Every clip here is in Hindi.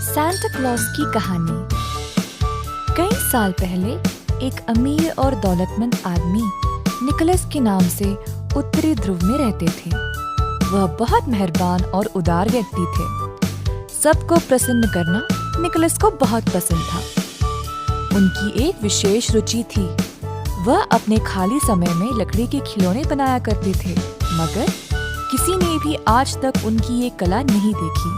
सांता क्लॉस की कहानी। कई साल पहले एक अमीर और दौलतमंद आदमी निकोलस के नाम से उत्तरी ध्रुव में रहते थे। वह बहुत मेहरबान और उदार व्यक्ति थे। सबको प्रसन्न करना निकोलस को बहुत पसंद था। उनकी एक विशेष रुचि थी। वह अपने खाली समय में लकड़ी के खिलौने बनाया करते थे, मगर किसी ने भी आज तक उनकी ये कला नहीं देखी।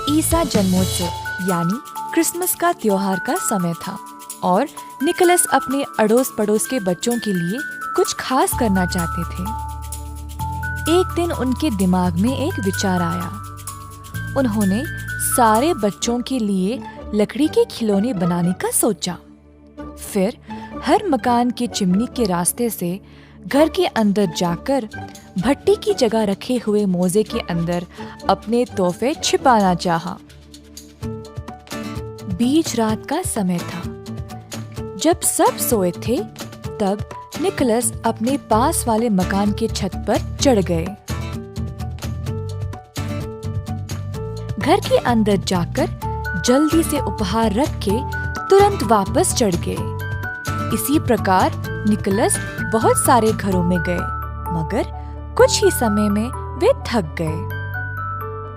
ईसा जन्मोत्सव यानी क्रिसमस का त्योहार का समय था और निकोलस अपने अड़ोस पड़ोस के बच्चों के लिए कुछ खास करना चाहते थे। एक दिन उनके दिमाग में एक विचार आया। उन्होंने सारे बच्चों के लिए लकड़ी के खिलौने बनाने का सोचा। फिर हर मकान के चिमनी के रास्ते से घर के अंदर जाकर भट्टी की जगह रखे हुए मोजे के अंदर अपने तोहफे छिपाना चाहा। बीच रात का समय था। जब सब सोए थे, तब निकोलस अपने पास वाले मकान के छत पर चढ़ गए। घर के अंदर जाकर जल्दी से उपहार रख के तुरंत वापस चढ़ गए। इसी प्रकार निकोलस बहुत सारे घरों में गए, मगर कुछ ही समय में वे थक गए।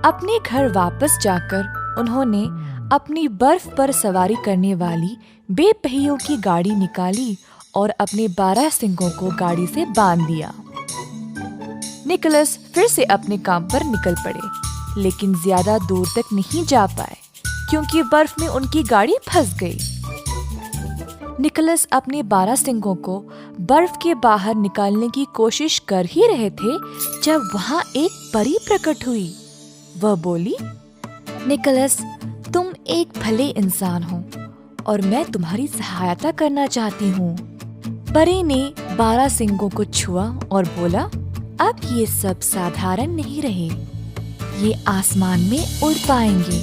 अपने घर वापस जाकर उन्होंने अपनी बर्फ पर सवारी करने वाली बेपहियों की गाड़ी निकाली और अपने 12 सिंगों को गाड़ी से बांध दिया। निकोलस फिर से अपने काम पर निकल पड़े, लेकिन ज्यादा दूर तक नहीं जा पाए क्योंकि बर्फ में उनकी गाड़ी फंस गई। निकोलस अपने 12 सिंगों को बर्फ के बाहर निकालने की कोशिश कर ही रहे थे जब वहाँ एक परी प्रकट हुई। वह बोली, निकोलस, तुम एक भले इंसान हो और मैं तुम्हारी सहायता करना चाहती हूँ। परी ने 12 सिंगों को छुआ और बोला, अब ये सब साधारण नहीं रहे, ये आसमान में उड़ पाएंगे।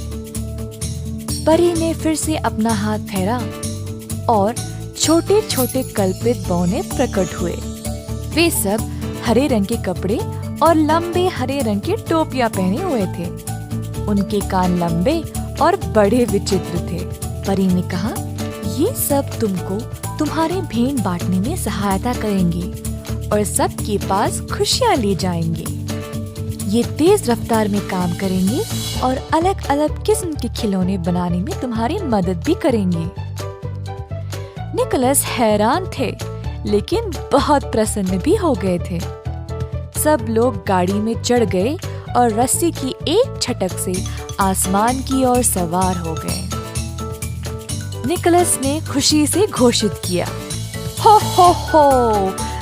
परी ने फिर से अपना हाथ फेरा और छोटे छोटे कल्पित बौने प्रकट हुए। वे सब हरे रंग के कपड़े और लंबे हरे रंग के टोपियां पहने हुए थे। उनके कान लंबे और बड़े विचित्र थे। परी ने कहा, ये सब तुमको तुम्हारे भेंट बांटने में सहायता करेंगे और सबके पास खुशियां ले जाएंगे। ये तेज रफ्तार में काम करेंगे और अलग अलग किस्म के खिलौने बनाने में तुम्हारी मदद भी करेंगे। निकोलस हैरान थे, लेकिन बहुत प्रसन्न भी हो गए थे। सब लोग गाड़ी में चढ़ गए और रस्सी की एक छटक से आसमान की ओर सवार हो गए। निकोलस ने खुशी से घोषित किया, हो हो हो,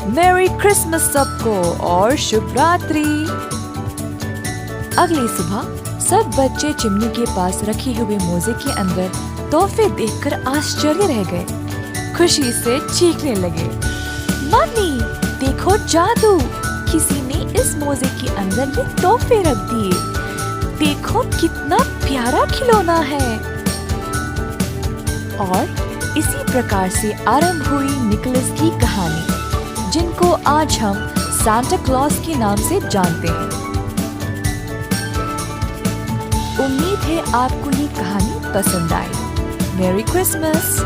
मैरी क्रिसमस सबको और शुभ रात्रि। अगली सुबह सब बच्चे चिमनी के पास रखे हुए मोजे के अंदर तोहफे देखकर आश्चर्य रह गए। खुशी से चीखने लगे, मम्मी देखो जादू, किसी ने इस मोजे के अंदर ये तोहफे रख दिए। देखो कितना प्यारा खिलौना है। और इसी प्रकार से आरंभ हुई निकोलस की कहानी, जिनको आज हम सांता क्लॉस के नाम से जानते हैं। उम्मीद है आपको ये कहानी पसंद आई। मेरी क्रिसमस।